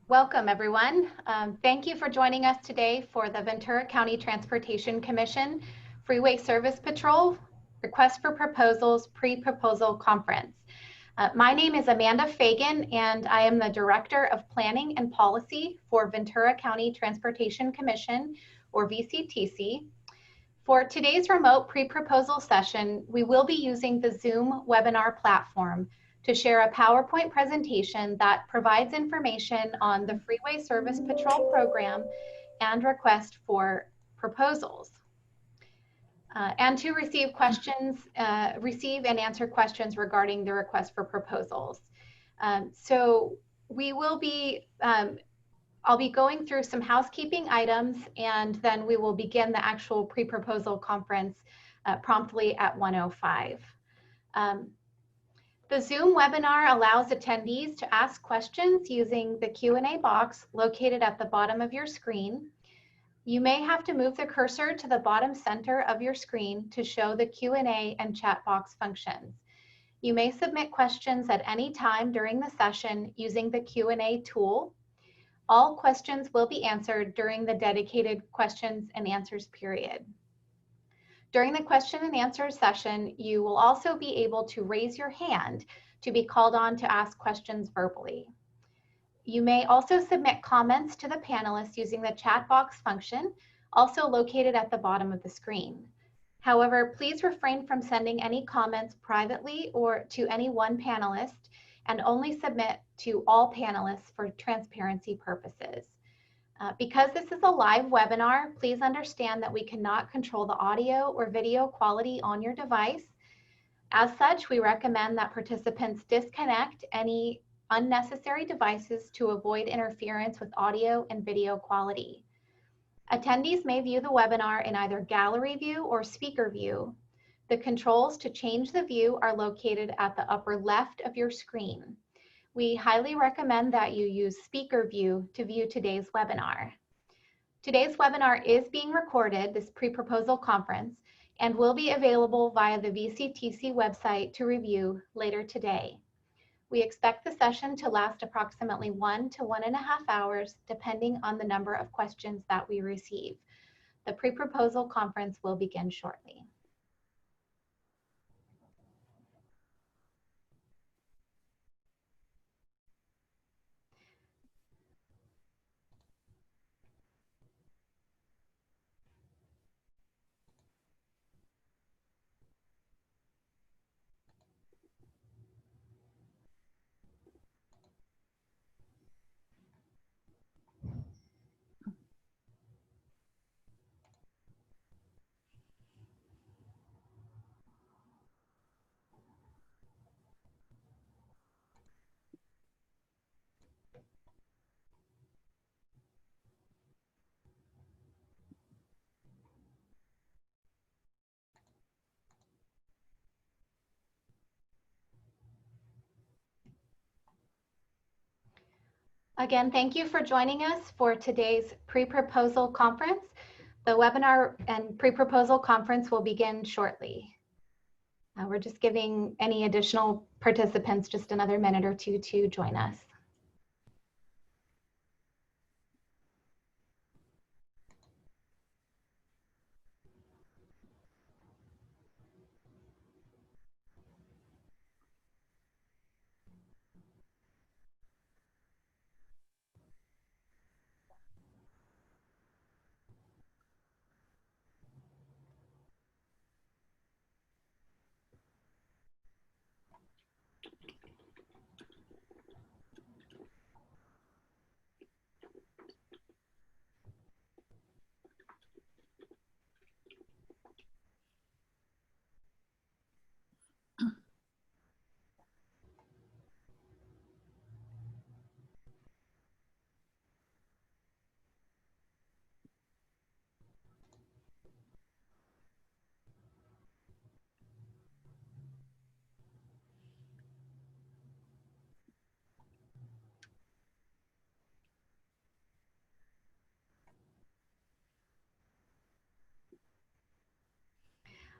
Welcome, everyone. Thank you for joining us today for the Ventura County Transportation Commission Freeway Service Patrol Request for Proposals Pre-Proposal Conference. My name is Amanda Fagan, and I am the Director of Planning and Policy for Ventura County Transportation Commission, or VCTC. For today's remote pre-proposal session, we will be using the Zoom webinar platform to share a PowerPoint presentation that provides information on the Freeway Service Patrol program and request for proposals. And to receive questions, receive and answer questions regarding the request for proposals. So we will be, I'll be going through some housekeeping items, and then we will begin the actual pre-proposal conference promptly at 1:05. The Zoom webinar allows attendees to ask questions using the Q&A box located at the bottom of your screen. You may have to move the cursor to the bottom center of your screen to show the Q&A and chat box functions. You may submit questions at any time during the session using the Q&A tool. All questions will be answered during the dedicated questions and answers period. During the question and answer session, you will also be able to raise your hand to be called on to ask questions verbally. You may also submit comments to the panelists using the chat box function, also located at the bottom of the screen. However, please refrain from sending any comments privately or to any one panelist, and only submit to all panelists for transparency purposes. Because this is a live webinar, please understand that we cannot control the audio or video quality on your device. As such, we recommend that participants disconnect any unnecessary devices to avoid interference with audio and video quality. Attendees may view the webinar in either gallery view or speaker view. The controls to change the view are located at the upper left of your screen. We highly recommend that you use speaker view to view today's webinar. Today's webinar is being recorded, this pre-proposal conference, and will be available via the VCTC website to review later today. We expect the session to last approximately 1 to 1.5 hours, depending on the number of questions that we receive. The pre-proposal conference will begin shortly. Again, thank you for joining us for today's pre-proposal conference. The webinar and pre-proposal conference will begin shortly. We're just giving any additional participants just another minute or two to join us.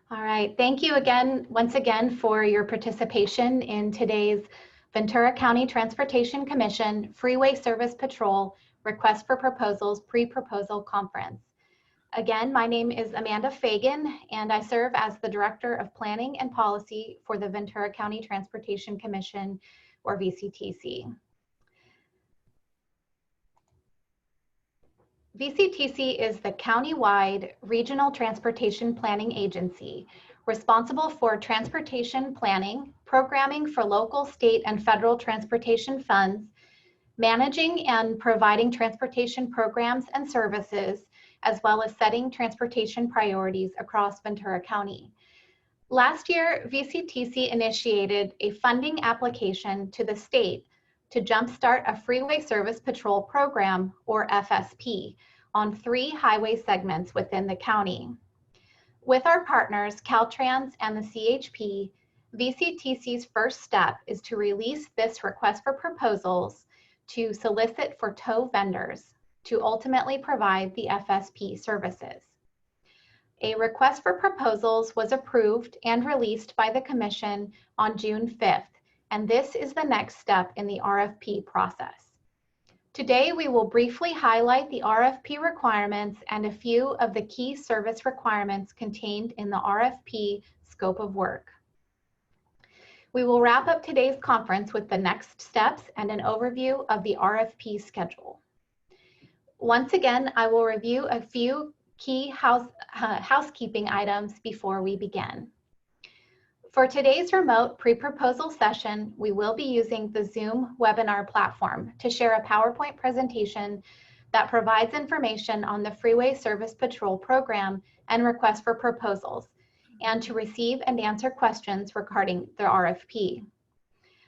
All right, thank you again, once again, for your participation in today's Ventura County Transportation Commission Freeway Service Patrol Request for Proposals Pre-Proposal Conference. Again, my name is Amanda Fagan, and I serve as the Director of Planning and Policy for the Ventura County Transportation Commission, or VCTC. VCTC is the county-wide regional transportation planning agency responsible for transportation planning, programming for local, state, and federal transportation funds, managing and providing transportation programs and services, as well as setting transportation priorities across Ventura County. Last year, VCTC initiated a funding application to the state to jumpstart a Freeway Service Patrol program, or FSP, on 3 highway segments within the county. With our partners, Caltrans and the CHP, VCTC's first step is to release this request for proposals to solicit for tow vendors to ultimately provide the FSP services. A request for proposals was approved and released by the Commission on June 5th, and this is the next step in the RFP process. Today, we will briefly highlight the RFP requirements and a few of the key service requirements contained in the RFP scope of work. We will wrap up today's conference with the next steps and an overview of the RFP schedule. Once again, I will review a few key housekeeping items before we begin. For today's remote pre-proposal session, we will be using the Zoom webinar platform to share a PowerPoint presentation that provides information on the Freeway Service Patrol program and request for proposals, and to receive and answer questions regarding the RFP.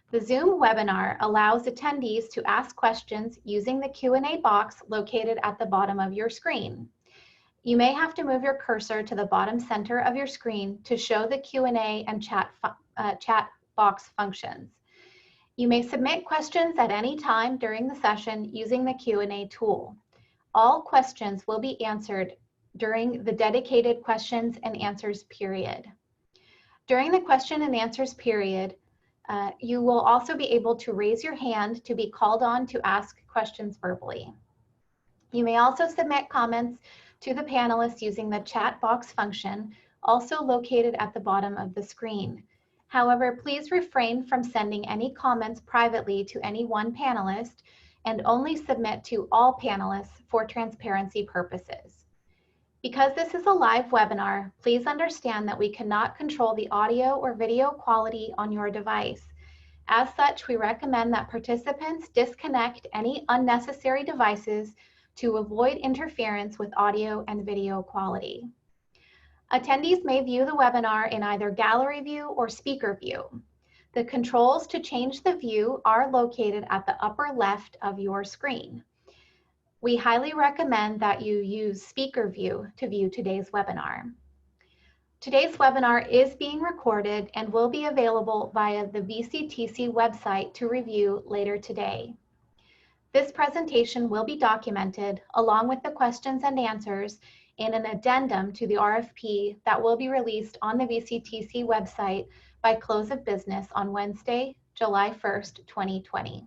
The Zoom webinar allows attendees to ask questions using the Q&A box located at the bottom of your screen. You may have to move your cursor to the bottom center of your screen to show the Q&A and chat box functions. You may submit questions at any time during the session using the Q&A tool. All questions will be answered during the dedicated questions and answers period. During the question and answers period, you will also be able to raise your hand to be called on to ask questions verbally. You may also submit comments to the panelists using the chat box function, also located at the bottom of the screen. However, please refrain from sending any comments privately to any one panelist and only submit to all panelists for transparency purposes. Because this is a live webinar, please understand that we cannot control the audio or video quality on your device. As such, we recommend that participants disconnect any unnecessary devices to avoid interference with audio and video quality. Attendees may view the webinar in either gallery view or speaker view. The controls to change the view are located at the upper left of your screen. We highly recommend that you use speaker view to view today's webinar. Today's webinar is being recorded and will be available via the VCTC website to review later today. This presentation will be documented along with the questions and answers in an addendum to the RFP that will be released on the VCTC website by close of business on Wednesday, July 1st, 2020.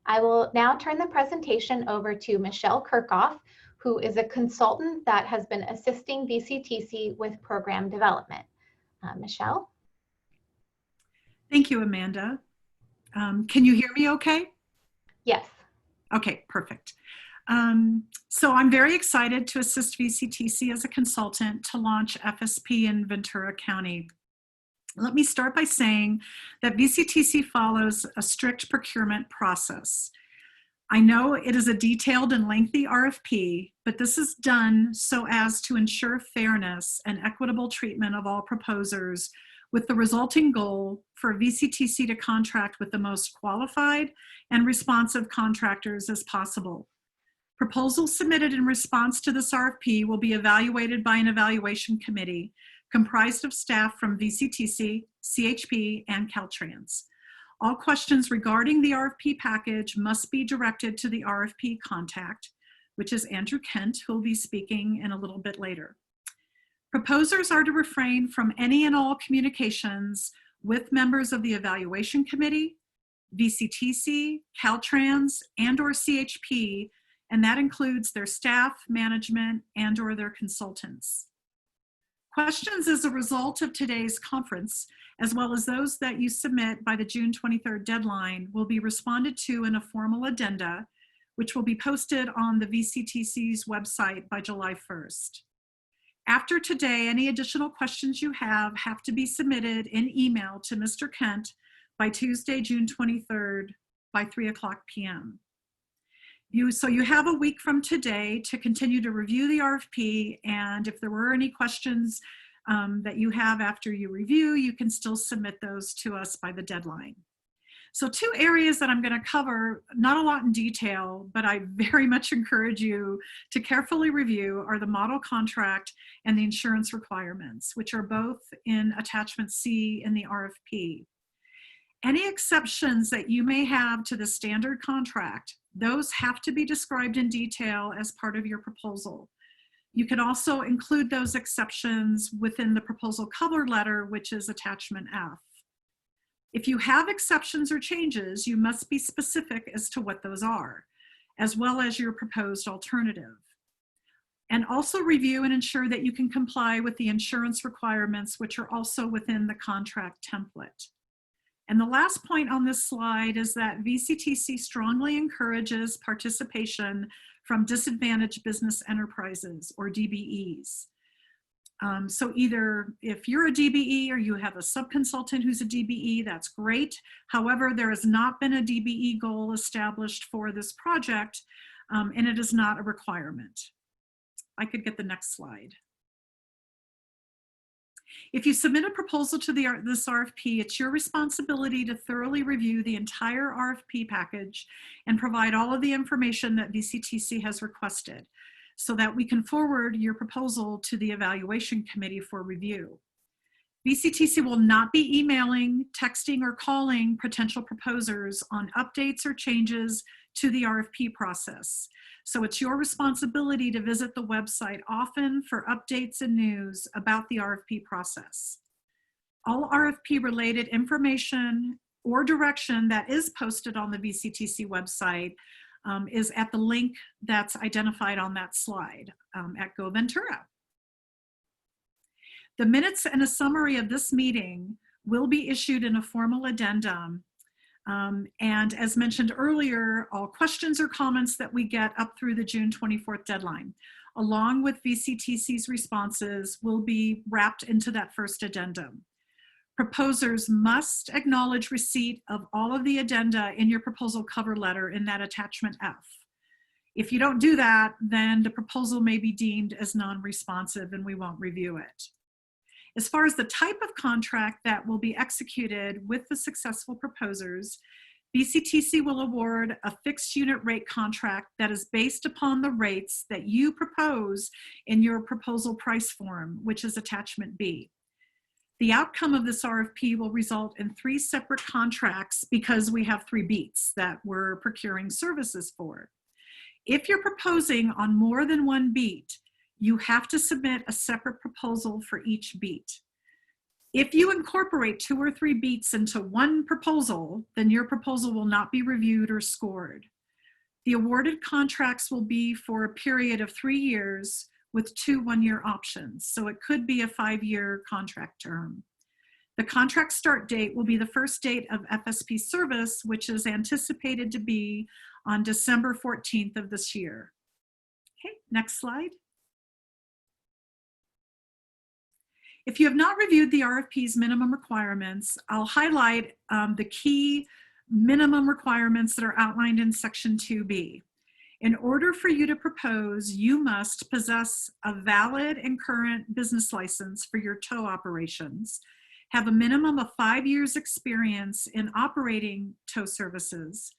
I will now turn the presentation over to Michelle Kirchhoff, who is a consultant that has been assisting VCTC with program development. Michelle? Thank you, Amanda. Can you hear me okay? Yes. Okay, perfect. So I'm very excited to assist VCTC as a consultant to launch FSP in Ventura County. Let me start by saying that VCTC follows a strict procurement process. I know it is a detailed and lengthy RFP, but this is done so as to ensure fairness and equitable treatment of all proposers, with the resulting goal for VCTC to contract with the most qualified and responsive contractors as possible. Proposals submitted in response to this RFP will be evaluated by an evaluation committee comprised of staff from VCTC, CHP, and Caltrans. All questions regarding the RFP package must be directed to the RFP contact, which is Andrew Kent, who will be speaking in a little bit later. Proposers are to refrain from any and all communications with members of the evaluation committee, VCTC, Caltrans, and/or CHP, and that includes their staff, management, and/or their consultants. Questions as a result of today's conference, as well as those that you submit by the June 23rd deadline, will be responded to in a formal addenda, which will be posted on the VCTC's website by July 1st. After today, any additional questions you have to be submitted in email to Mr. Kent by Tuesday, June 23rd by 3:00 p.m. So you have a week from today to continue to review the RFP, and if there were any questions that you have after you review, you can still submit those to us by the deadline. So two areas that I'm going to cover, not a lot in detail, but I very much encourage you to carefully review, are the model contract and the insurance requirements, which are both in attachment C in the RFP. Any exceptions that you may have to the standard contract, those have to be described in detail as part of your proposal. You can also include those exceptions within the proposal cover letter, which is attachment F. If you have exceptions or changes, you must be specific as to what those are, as well as your proposed alternative. And also review and ensure that you can comply with the insurance requirements, which are also within the contract template. And the last point on this slide is that VCTC strongly encourages participation from disadvantaged business enterprises, or DBEs. So either if you're a DBE or you have a subconsultant who's a DBE, that's great. However, there has not been a DBE goal established for this project, and it is not a requirement. I could get the next slide. If you submit a proposal to this RFP, it's your responsibility to thoroughly review the entire RFP package and provide all of the information that VCTC has requested, so that we can forward your proposal to the evaluation committee for review. VCTC will not be emailing, texting, or calling potential proposers on updates or changes to the RFP process. So it's your responsibility to visit the website often for updates and news about the RFP process. All RFP related information or direction that is posted on the VCTC website is at the link that's identified on that slide at GoVentura. The minutes and a summary of this meeting will be issued in a formal addendum. And as mentioned earlier, all questions or comments that we get up through the June 24th deadline, along with VCTC's responses, will be wrapped into that first addendum. Proposers must acknowledge receipt of all of the addenda in your proposal cover letter in that attachment F. If you don't do that, then the proposal may be deemed as non-responsive and we won't review it. As far as the type of contract that will be executed with the successful proposers, VCTC will award a fixed unit rate contract that is based upon the rates that you propose in your proposal price form, which is attachment B. The outcome of this RFP will result in 3 separate contracts because we have 3 beats that we're procuring services for. If you're proposing on more than 1 beat, you have to submit a separate proposal for each beat. If you incorporate 2 or 3 beats into one proposal, then your proposal will not be reviewed or scored. The awarded contracts will be for a period of 3 years with 2 one-year options, so it could be a 5-year contract term. The contract start date will be the first date of FSP service, which is anticipated to be on December 14th of this year. Okay, next slide. If you have not reviewed the RFP's minimum requirements, I'll highlight the key minimum requirements that are outlined in Section 2B. In order for you to propose, you must possess a valid and current business license for your tow operations, have a minimum of 5 years experience in operating tow services,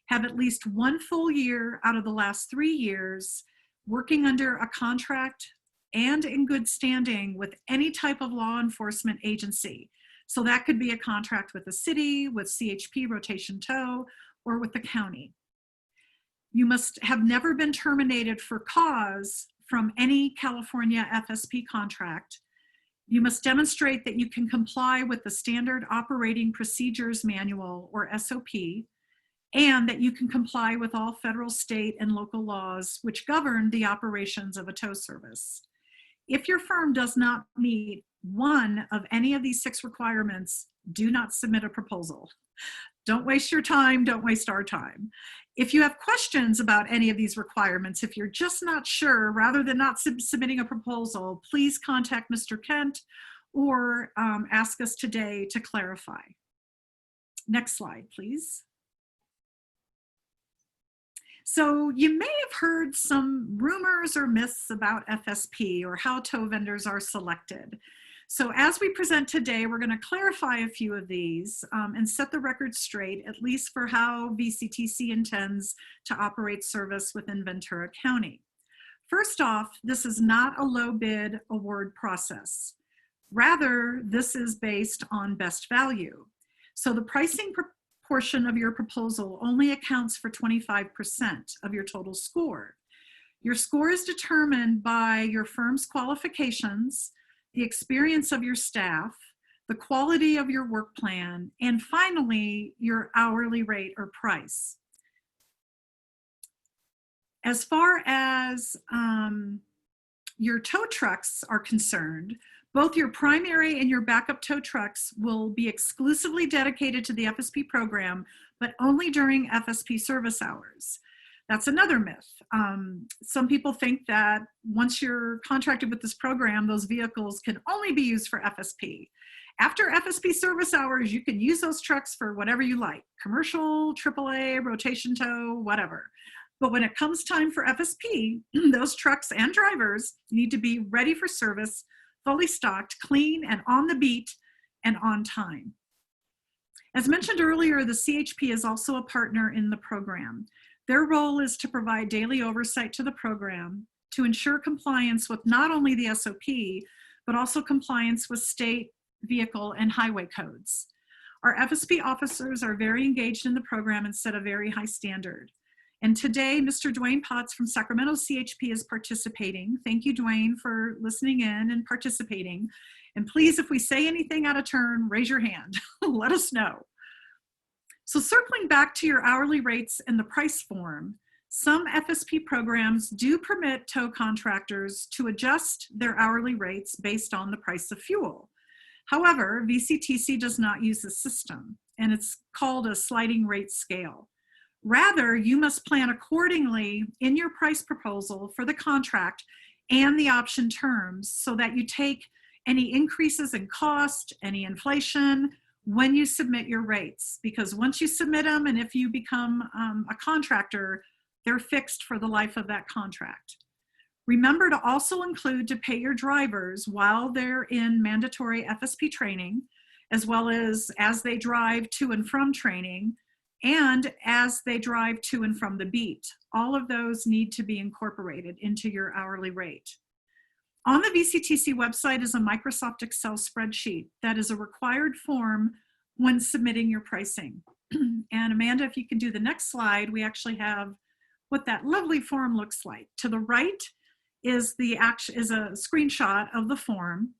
have at least 1 full year out of the last 3 years working under a contract and in good standing with any type of law enforcement agency. So that could be a contract with the city, with CHP Rotation Tow, or with the county. You must have never been terminated for cause from any California FSP contract. You must demonstrate that you can comply with the Standard Operating Procedures Manual, or SOP, and that you can comply with all federal, state, and local laws which govern the operations of a tow service. If your firm does not meet one of any of these 6 requirements, do not submit a proposal. Don't waste your time, don't waste our time. If you have questions about any of these requirements, if you're just not sure, rather than not submitting a proposal, please contact Mr. Kent or ask us today to clarify. Next slide, please. So you may have heard some rumors or myths about FSP or how tow vendors are selected. So as we present today, we're going to clarify a few of these and set the record straight, at least for how VCTC intends to operate service within Ventura County. First off, this is not a low bid award process. Rather, this is based on best value. So the pricing portion of your proposal only accounts for 25% of your total score. Your score is determined by your firm's qualifications, the experience of your staff, the quality of your work plan, and finally, your hourly rate or price. As far as your tow trucks are concerned, both your primary and your backup tow trucks will be exclusively dedicated to the FSP program, but only during FSP service hours. That's another myth. Some people think that once you're contracted with this program, those vehicles can only be used for FSP. After FSP service hours, you can use those trucks for whatever you like, commercial, AAA, rotation tow, whatever. But when it comes time for FSP, those trucks and drivers need to be ready for service, fully stocked, clean, and on the beat, and on time. As mentioned earlier, the CHP is also a partner in the program. Their role is to provide daily oversight to the program to ensure compliance with not only the SOP, but also compliance with state, vehicle, and highway codes. Our FSP officers are very engaged in the program and set a very high standard. And today, Mr. Dwayne Potts from Sacramento CHP is participating. Thank you, Dwayne, for listening in and participating. And please, if we say anything out of turn, raise your hand. Let us know. So circling back to your hourly rates and the price form, some FSP programs do permit tow contractors to adjust their hourly rates based on the price of fuel. However, VCTC does not use this system, and it's called a sliding rate scale. Rather, you must plan accordingly in your price proposal for the contract and the option terms so that you take any increases in cost, any inflation, when you submit your rates. Because once you submit them, and if you become a contractor, they're fixed for the life of that contract. Remember to also include to pay your drivers while they're in mandatory FSP training, as well as they drive to and from training, and as they drive to and from the beat. All of those need to be incorporated into your hourly rate. On the VCTC website is a Microsoft Excel spreadsheet that is a required form when submitting your pricing. And Amanda, if you can do the next slide, we actually have what that lovely form looks like. To the right is a screenshot of the form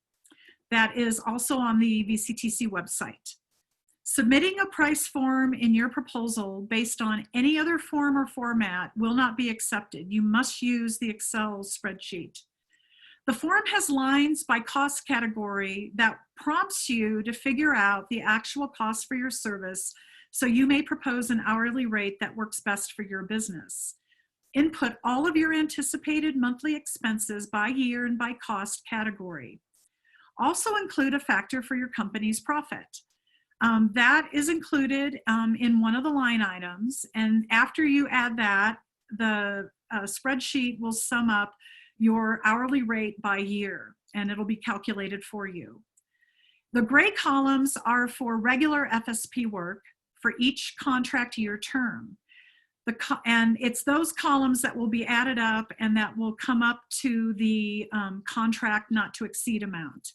that is also on the VCTC website. Submitting a price form in your proposal based on any other form or format will not be accepted. You must use the Excel spreadsheet. The form has lines by cost category that prompts you to figure out the actual cost for your service, so you may propose an hourly rate that works best for your business. Input all of your anticipated monthly expenses by year and by cost category. Also include a factor for your company's profit. That is included in one of the line items, and after you add that, the spreadsheet will sum up your hourly rate by year, and it'll be calculated for you. The gray columns are for regular FSP work for each contract year term. And it's those columns that will be added up and that will come up to the contract not to exceed amount.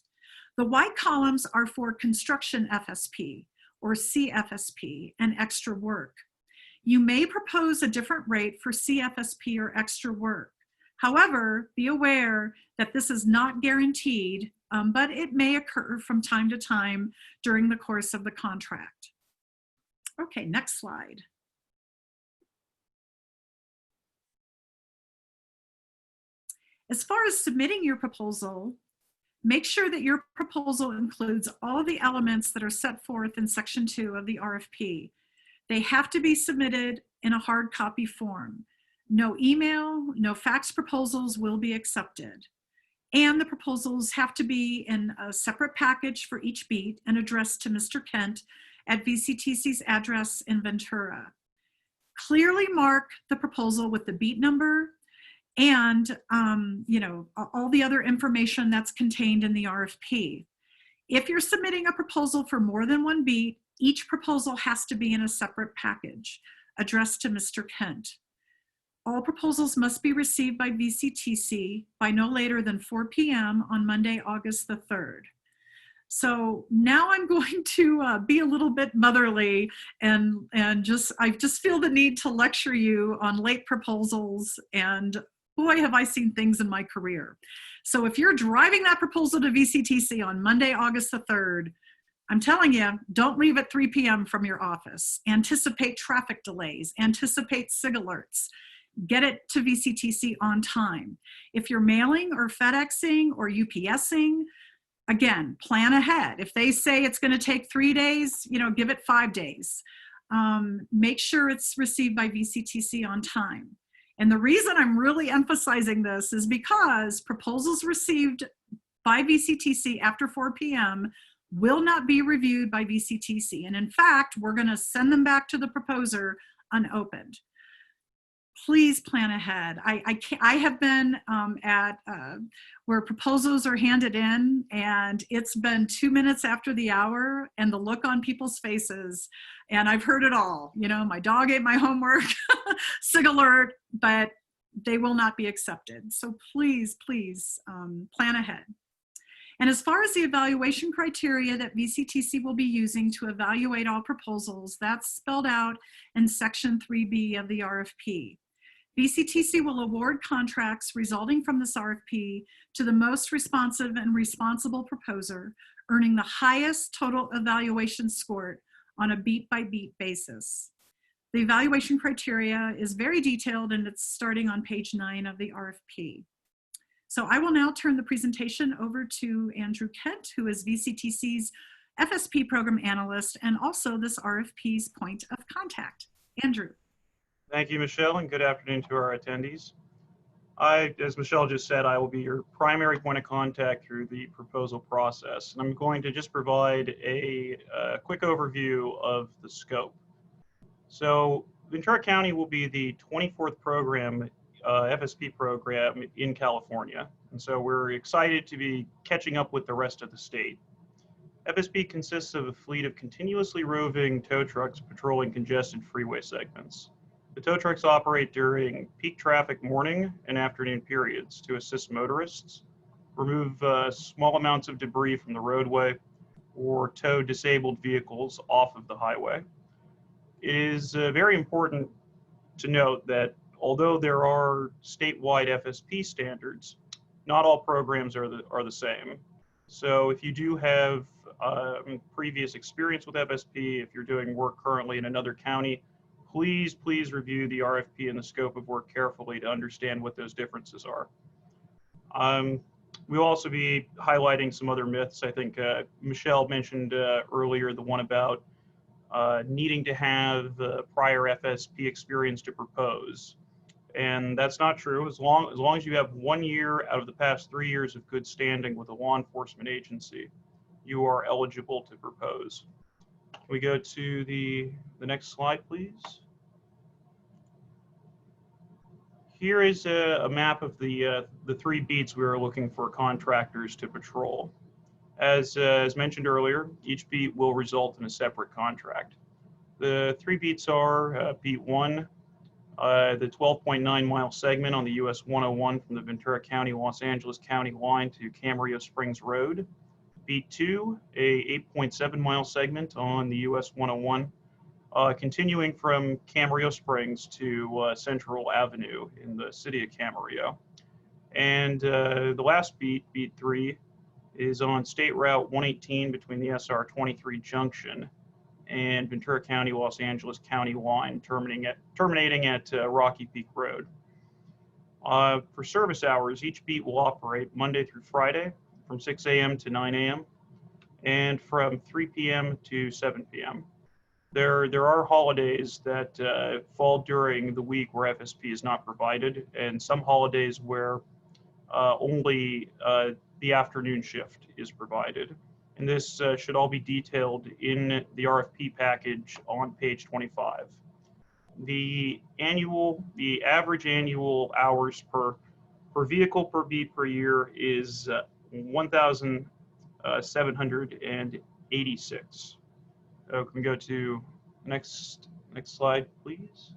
The white columns are for construction FSP or CFSP and extra work. You may propose a different rate for CFSP or extra work. However, be aware that this is not guaranteed, but it may occur from time to time during the course of the contract. Okay, next slide. As far as submitting your proposal, make sure that your proposal includes all the elements that are set forth in Section 2 of the RFP. They have to be submitted in a hard copy form. No email, no fax proposals will be accepted. And the proposals have to be in a separate package for each beat and addressed to Mr. Kent at VCTC's address in Ventura. Clearly mark the proposal with the beat number and all the other information that's contained in the RFP. If you're submitting a proposal for more than one beat, each proposal has to be in a separate package addressed to Mr. Kent. All proposals must be received by VCTC by no later than 4 p.m. on Monday, August the 3rd. So now I'm going to be a little bit motherly and I just feel the need to lecture you on late proposals, and boy, have I seen things in my career. So if you're driving that proposal to VCTC on Monday, August the 3rd, I'm telling you, don't leave at 3 p.m. from your office. Anticipate traffic delays, anticipate SIG alerts. Get it to VCTC on time. If you're mailing or FedExing or UPSing, again, plan ahead. If they say it's going to take 3 days, give it 5 days. Make sure it's received by VCTC on time. And the reason I'm really emphasizing this is because proposals received by VCTC after 4 p.m. will not be reviewed by VCTC. And in fact, we're going to send them back to the proposer unopened. Please plan ahead. I have been at where proposals are handed in and it's been 2 minutes after the hour and the look on people's faces, and I've heard it all. My dog ate my homework, SIG alert, but they will not be accepted. So please plan ahead. And as far as the evaluation criteria that VCTC will be using to evaluate all proposals, that's spelled out in Section 3B of the RFP. VCTC will award contracts resulting from this RFP to the most responsive and responsible proposer, earning the highest total evaluation score on a beat-by-beat basis. The evaluation criteria is very detailed and it's starting on page 9 of the RFP. So I will now turn the presentation over to Andrew Kent, who is VCTC's FSP program analyst and also this RFP's point of contact. Andrew. Thank you, Michelle, and good afternoon to our attendees. As Michelle just said, I will be your primary point of contact through the proposal process. And I'm going to just provide a quick overview of the scope. So Ventura County will be the 24th program, FSP program in California. And so we're excited to be catching up with the rest of the state. FSP consists of a fleet of continuously roving tow trucks patrolling congested freeway segments. The tow trucks operate during peak traffic morning and afternoon periods to assist motorists, remove small amounts of debris from the roadway, or tow disabled vehicles off of the highway. It is very important to note that although there are statewide FSP standards, not all programs are the same. So if you do have previous experience with FSP, if you're doing work currently in another county, please review the RFP and the scope of work carefully to understand what those differences are. We'll also be highlighting some other myths. I think Michelle mentioned earlier the one about needing to have prior FSP experience to propose. And that's not true. As long as you have 1 year out of the past 3 years of good standing with a law enforcement agency, you are eligible to propose. Can we go to the next slide, please? Here is a map of the 3 beats we are looking for contractors to patrol. As mentioned earlier, each beat will result in a separate contract. The 3 beats are beat 1, the 12.9 mile segment on the US 101 from the Ventura County, Los Angeles County line to Camarillo Springs Road. Beat 2, a 8.7 mile segment on the US 101, continuing from Camarillo Springs to Central Avenue in the city of Camarillo. And the last beat, beat 3, is on State Route 118 between the SR 23 junction and Ventura County, Los Angeles County line, terminating at Rocky Peak Road. For service hours, each beat will operate Monday through Friday from 6 a.m. to 9 a.m. and from 3 p.m. to 7 p.m. There are holidays that fall during the week where FSP is not provided, and some holidays where only the afternoon shift is provided. And this should all be detailed in the RFP package on page 25. The average annual hours per vehicle per beat per year is 1,786. So can we go to next slide, please?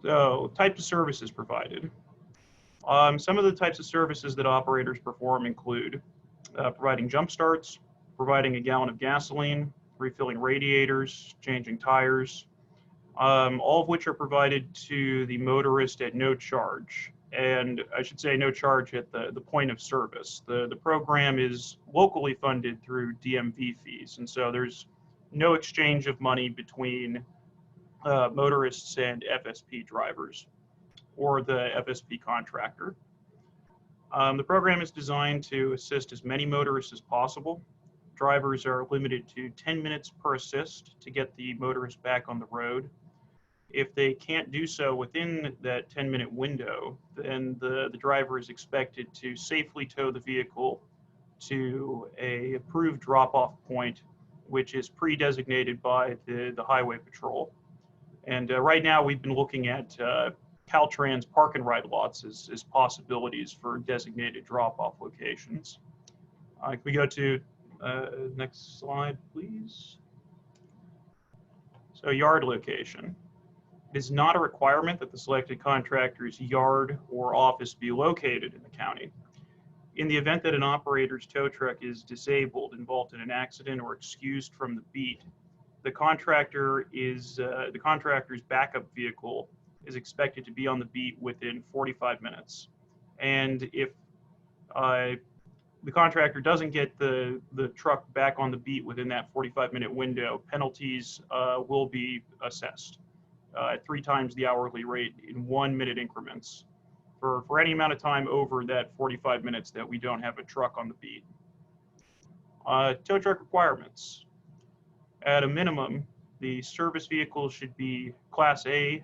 So types of services provided. Some of the types of services that operators perform include providing jump starts, providing a gallon of gasoline, refilling radiators, changing tires, all of which are provided to the motorist at no charge. And I should say no charge at the point of service. The program is locally funded through DMV fees, and so there's no exchange of money between motorists and FSP drivers or the FSP contractor. The program is designed to assist as many motorists as possible. Drivers are limited to 10 minutes per assist to get the motorist back on the road. If they can't do so within that 10-minute window, then the driver is expected to safely tow the vehicle to a approved drop-off point, which is pre-designated by the Highway Patrol. And right now we've been looking at Caltrans park and ride lots as possibilities for designated drop-off locations. Can we go to next slide, please? So yard location. It is not a requirement that the selected contractor's yard or office be located in the county. In the event that an operator's tow truck is disabled, involved in an accident, or excused from the beat, the contractor's backup vehicle is expected to be on the beat within 45 minutes. And if the contractor doesn't get the truck back on the beat within that 45-minute window, penalties will be assessed at 3 times the hourly rate in 1-minute increments for any amount of time over that 45 minutes that we don't have a truck on the beat. Tow truck requirements. At a minimum, the service vehicle should be Class A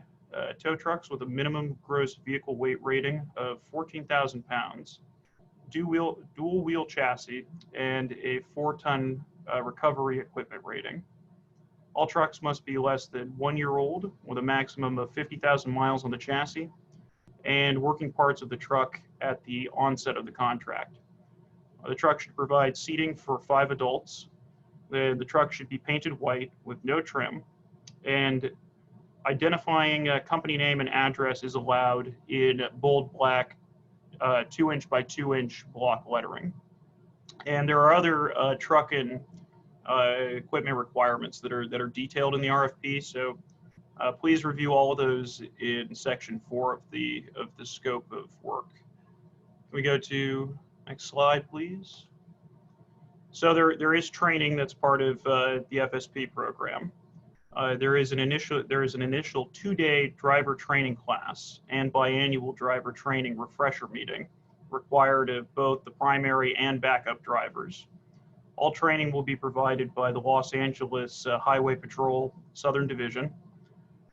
tow trucks with a minimum gross vehicle weight rating of 14,000 pounds, dual wheel chassis, and a 4-ton recovery equipment rating. All trucks must be less than 1 year old with a maximum of 50,000 miles on the chassis and working parts of the truck at the onset of the contract. The truck should provide seating for 5 adults. The truck should be painted white with no trim, and identifying a company name and address is allowed in bold black 2-inch by 2-inch block lettering. And there are other truck and equipment requirements that are detailed in the RFP. So please review all of those in section 4 of the scope of work. Can we go to next slide, please? So there is training that's part of the FSP program. There is an initial 2-day driver training class and biannual driver training refresher meeting required of both the primary and backup drivers. All training will be provided by the Los Angeles Highway Patrol Southern Division.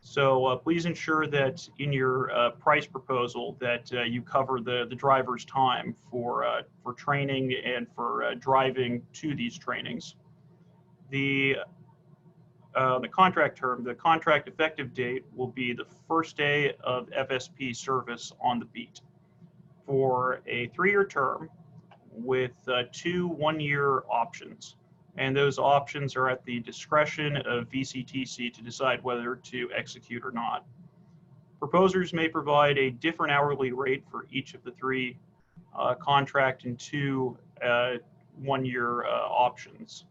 So please ensure that in your price proposal that you cover the driver's time for training and for driving to these trainings. The contract term, the contract effective date will be the first day of FSP service on the beat for a 3-year term with 2 1-year options. And those options are at the discretion of VCTC to decide whether to execute or not. Proposers may provide a different hourly rate for each of the 3 contract and 2 1-year options.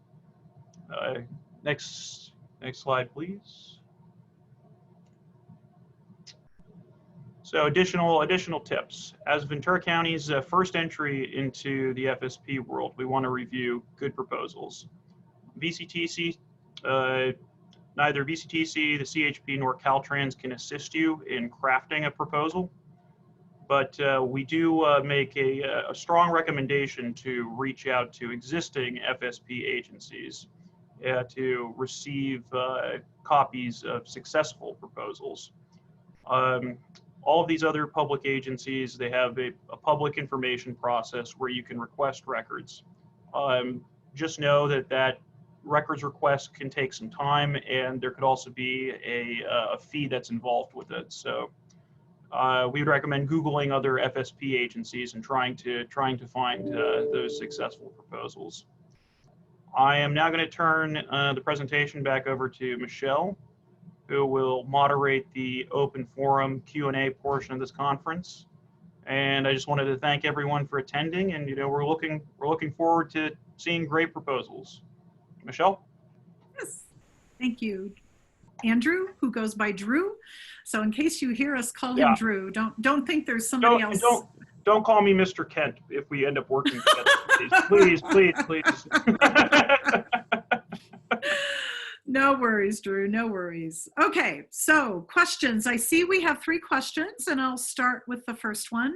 Next slide, please. So additional tips. As Ventura County's first entry into the FSP world, we want to review good proposals. VCTC, neither VCTC, the CHP, nor Caltrans can assist you in crafting a proposal, but we do make a strong recommendation to reach out to existing FSP agencies to receive copies of successful proposals. All of these other public agencies, they have a public information process where you can request records. Just know that records request can take some time, and there could also be a fee that's involved with it. So we would recommend Googling other FSP agencies and trying to find those successful proposals. I am now going to turn the presentation back over to Michelle, who will moderate the open forum Q&A portion of this conference. And I just wanted to thank everyone for attending, and we're looking forward to seeing great proposals. Michelle? Yes, thank you. Andrew, who goes by Drew. So in case you hear us call him Drew, don't think there's somebody else. Don't call me Mr. Kent if we end up working together. Please. No worries, Drew, no worries. Okay, so questions. I see we have 3 questions, and I'll start with the first one.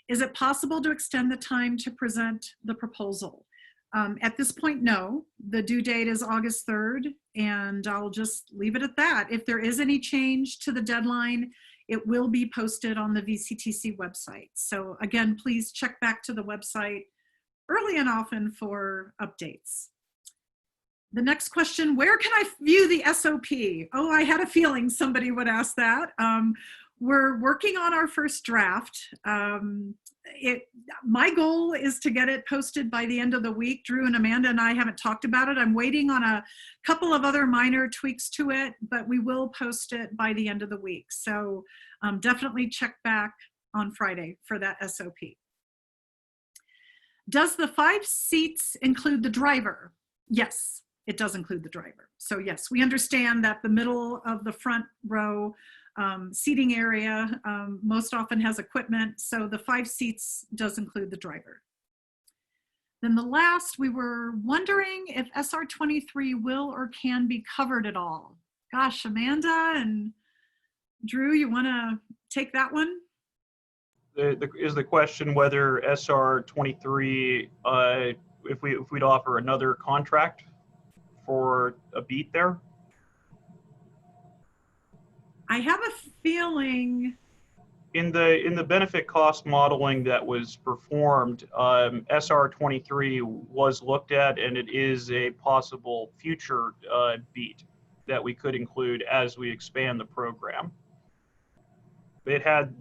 Is it possible to extend the time to present the proposal? At this point, no. The due date is August 3rd, and I'll just leave it at that. If there is any change to the deadline, it will be posted on the VCTC website. So again, please check back to the website early and often for updates. The next question, where can I view the SOP? Oh, I had a feeling somebody would ask that. We're working on our first draft. My goal is to get it posted by the end of the week. Drew and Amanda and I haven't talked about it. I'm waiting on a couple of other minor tweaks to it, but we will post it by the end of the week. So definitely check back on Friday for that SOP. Does the 5 seats include the driver? Yes, it does include the driver. So yes, we understand that the middle of the front row seating area most often has equipment, so the 5 seats does include the driver. Then the last, we were wondering if SR23 will or can be covered at all. Gosh, Amanda and Drew, you want to take that one? Is the question whether SR23, if we'd offer another contract for a beat there? I have a feeling in the benefit cost modeling that was performed, SR23 was looked at, and it is a possible future beat that we could include as we expand the program. It had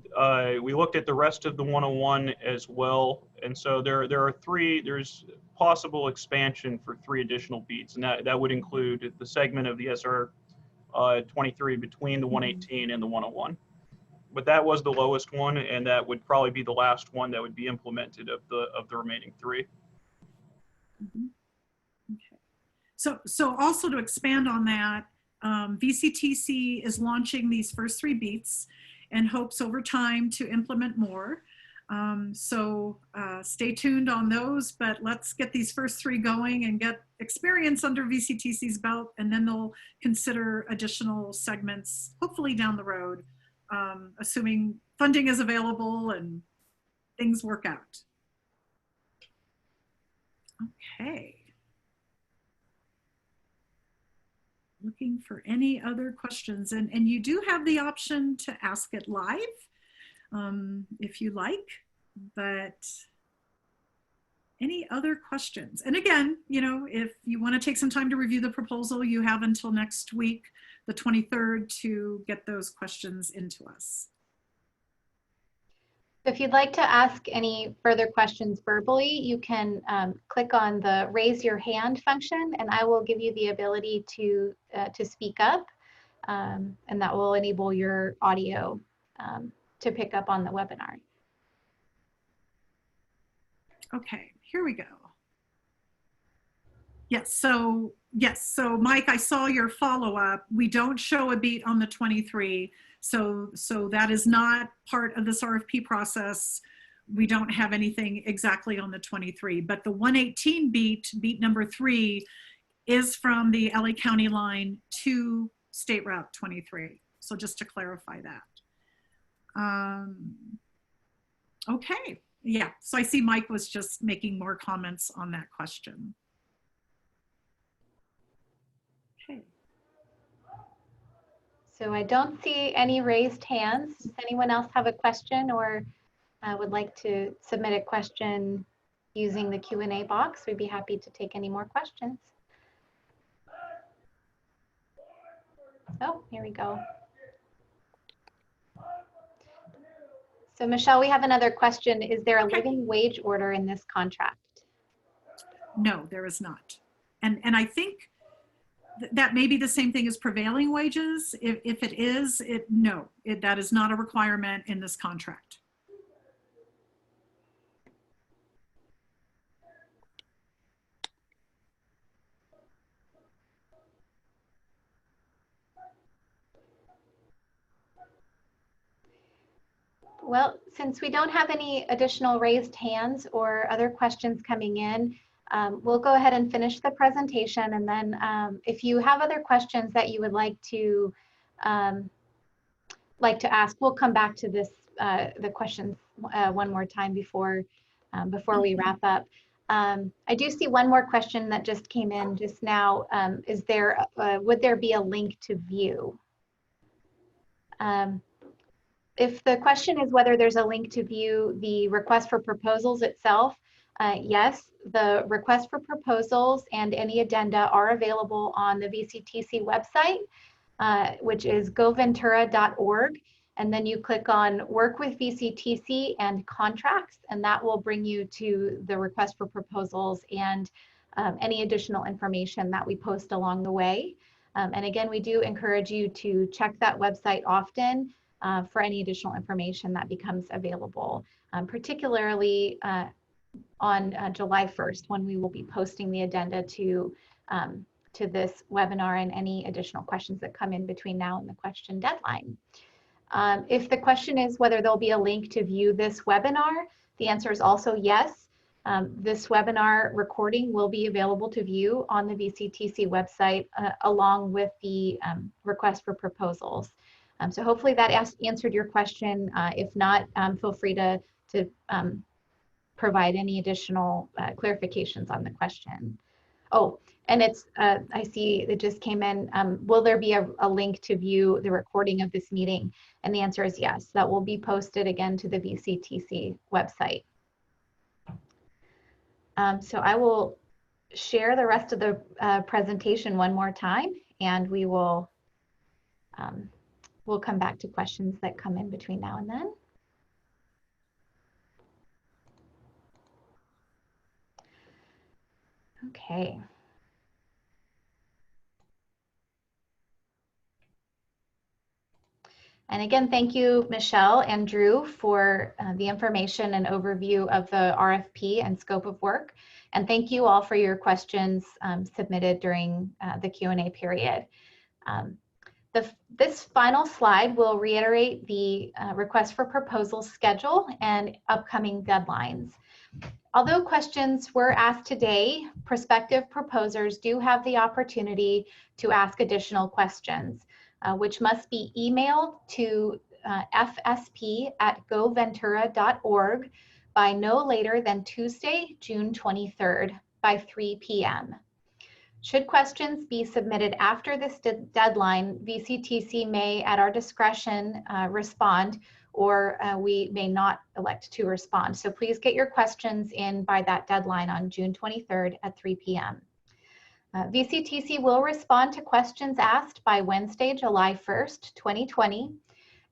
we looked at the rest of the 101 as well, and so there's possible expansion for 3 additional beats, and that would include the segment of the SR23 between the 118 and the 101. But that was the lowest one, and that would probably be the last one that would be implemented of the remaining 3. Mm-hmm. Okay. So also to expand on that, VCTC is launching these first 3 beats and hopes over time to implement more. Stay tuned on those, but let's get these first 3 going and get experience under VCTC's belt, and then they'll consider additional segments, hopefully down the road, assuming funding is available and things work out. Okay. Looking for any other questions, and you do have the option to ask it live if you like, but any other questions? And again, if you want to take some time to review the proposal, you have until next week, the 23rd, to get those questions into us. If you'd like to ask any further questions verbally, you can click on the raise your hand function, and I will give you the ability to speak up, and that will enable your audio to pick up on the webinar. Okay, here we go. Yes, so Mike, I saw your follow-up. We don't show a beat on the 23, so that is not part of this RFP process. We don't have anything exactly on the 23, but the 118 beat number 3, is from the LA County line to State Route 23. So just to clarify that. Okay, yeah, so I see Mike was just making more comments on that question. Okay. So I don't see any raised hands. Does anyone else have a question or would like to submit a question using the Q&A box? We'd be happy to take any more questions. Oh, here we go. So Michelle, we have another question. Is there a living wage order in this contract? No, there is not. And I think that may be the same thing as prevailing wages. If it is, that is not a requirement in this contract. Well, since we don't have any additional raised hands or other questions coming in, we'll go ahead and finish the presentation. And then if you have other questions that you would like to ask, we'll come back to this, the questions one more time before we wrap up. I do see one more question that just came in just now. Would there be a link to view? If the question is whether there's a link to view the request for proposals itself, yes, the request for proposals and any addenda are available on the VCTC website, which is goventura.org. And then you click on Work with VCTC and Contracts, and that will bring you to the request for proposals and any additional information that we post along the way. And again, we do encourage you to check that website often for any additional information that becomes available, particularly on July 1st, when we will be posting the addenda to this webinar and any additional questions that come in between now and the question deadline. If the question is whether there'll be a link to view this webinar, the answer is also yes. This webinar recording will be available to view on the VCTC website along with the request for proposals. So hopefully that answered your question. If not, feel free to provide any additional clarifications on the question. Oh, and it's, I see it just came in, will there be a link to view the recording of this meeting? And the answer is yes, that will be posted again to the VCTC website. So I will share the rest of the presentation one more time, and we will we'll come back to questions that come in between now and then. Okay. And again, thank you, Michelle and Drew, for the information and overview of the RFP and scope of work. And thank you all for your questions submitted during the Q&A period. This final slide will reiterate the request for proposal schedule and upcoming deadlines. Although questions were asked today, prospective proposers do have the opportunity to ask additional questions, which must be emailed to fsp@goventura.org by no later than Tuesday, June 23rd by 3 p.m. Should questions be submitted after this deadline, VCTC may, at our discretion, respond, or we may not elect to respond. So please get your questions in by that deadline on June 23rd at 3 p.m. VCTC will respond to questions asked by Wednesday, July 1st, 2020,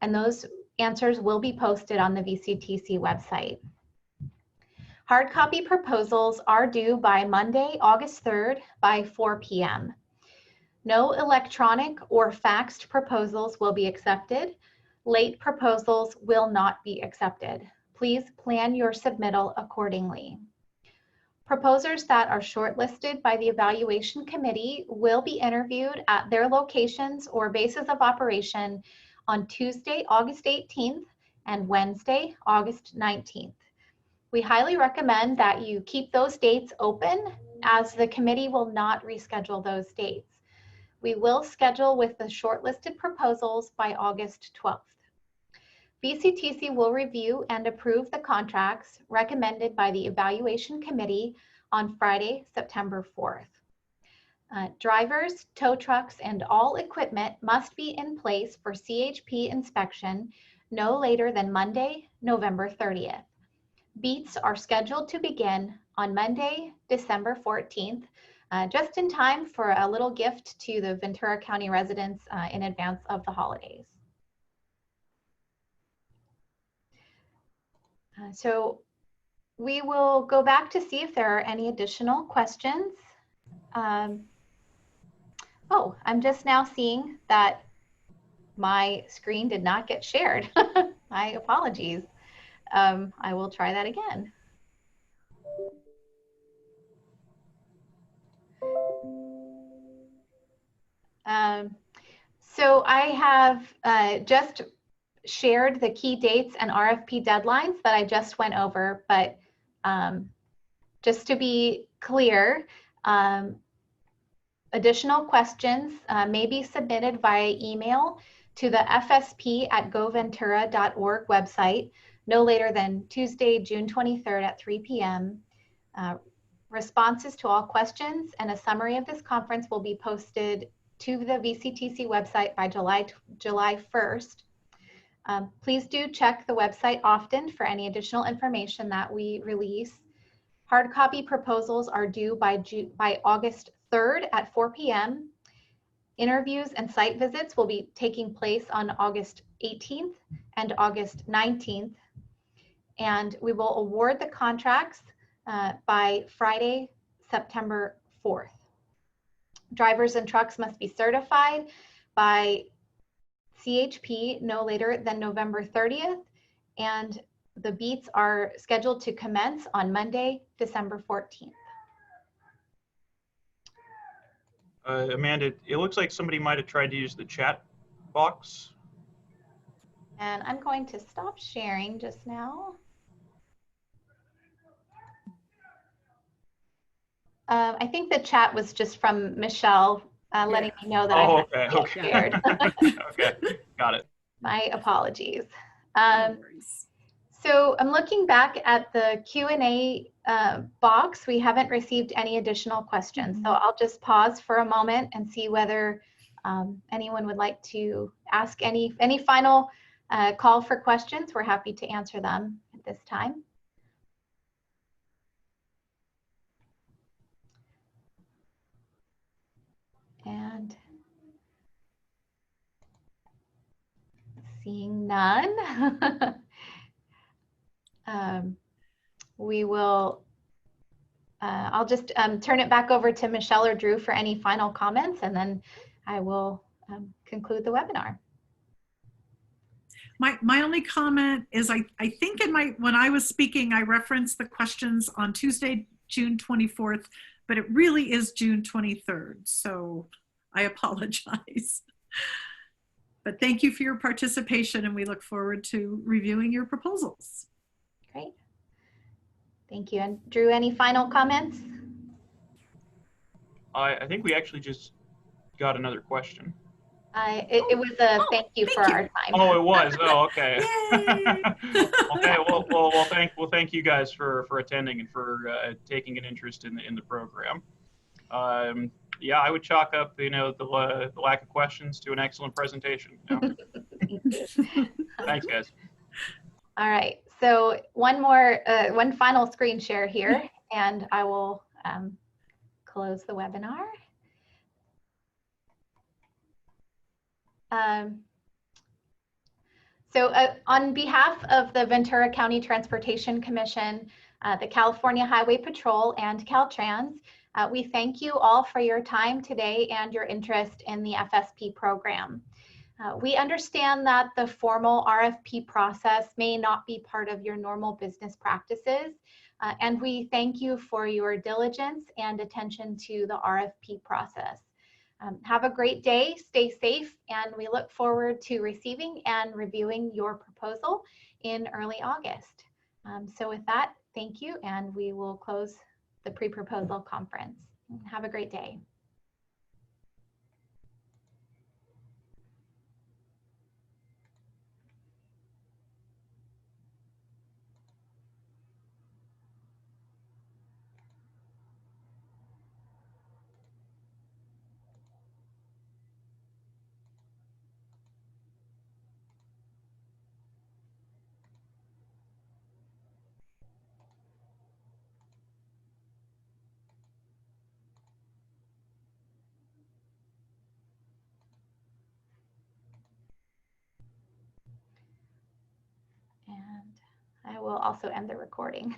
and those answers will be posted on the VCTC website. Hard copy proposals are due by Monday, August 3rd by 4 p.m. No electronic or faxed proposals will be accepted. Late proposals will not be accepted. Please plan your submittal accordingly. Proposers that are shortlisted by the evaluation committee will be interviewed at their locations or bases of operation on Tuesday, August 18th and Wednesday, August 19th. We highly recommend that you keep those dates open, as the committee will not reschedule those dates. We will schedule with the shortlisted proposals by August 12th. VCTC will review and approve the contracts recommended by the evaluation committee on Friday, September 4th. Drivers, tow trucks, and all equipment must be in place for CHP inspection no later than Monday, November 30th. Beats are scheduled to begin on Monday, December 14th, just in time for a little gift to the Ventura County residents in advance of the holidays. So we will go back to see if there are any additional questions. Oh, I'm just now seeing that my screen did not get shared. My apologies. I will try that again. So I have just shared the key dates and RFP deadlines that I just went over, but just to be clear, additional questions may be submitted via email to the fsp@goventura.org website no later than Tuesday, June 23rd at 3 p.m. Responses to all questions and a summary of this conference will be posted to the VCTC website by July 1st. Please do check the website often for any additional information that we release. Hard copy proposals are due by August 3rd at 4 p.m. Interviews and site visits will be taking place on August 18th and August 19th. And we will award the contracts by Friday, September 4th. Drivers and trucks must be certified by CHP no later than November 30th, and the beats are scheduled to commence on Monday, December 14th. Amanda, it looks like somebody might have tried to use the chat box. And I'm going to stop sharing just now. I think the chat was just from Michelle letting me know that I had shared. Okay, got it. My apologies. So I'm looking back at the Q&A box. We haven't received any additional questions. So I'll just pause for a moment and see whether anyone would like to ask any final call for questions. We're happy to answer them at this time. And seeing none, we will, I'll just turn it back over to Michelle or Drew for any final comments, and then I will conclude the webinar. My only comment is I think when I was speaking, I referenced the questions on Tuesday, June 24th, but it really is June 23rd. So I apologize. But thank you for your participation, and we look forward to reviewing your proposals. Great. Thank you. And Drew, any final comments? I think we actually just got another question. It was a thank you for our time. Oh, it was. Oh, okay. Okay. Well, thank you guys for attending and for taking an interest in the program. Yeah, I would chalk up the lack of questions to an excellent presentation. Thanks, guys. All right. So one final screen share here, and I will close the webinar. So on behalf of the Ventura County Transportation Commission, the California Highway Patrol, and Caltrans, we thank you all for your time today and your interest in the FSP program. We understand that the formal RFP process may not be part of your normal business practices, And we thank you for your diligence and attention to the RFP process. Have a great day, stay safe, and we look forward to receiving and reviewing your proposal in early August. So with that, thank you, and we will close the pre-proposal conference. Have a great day. And I will also end the recording.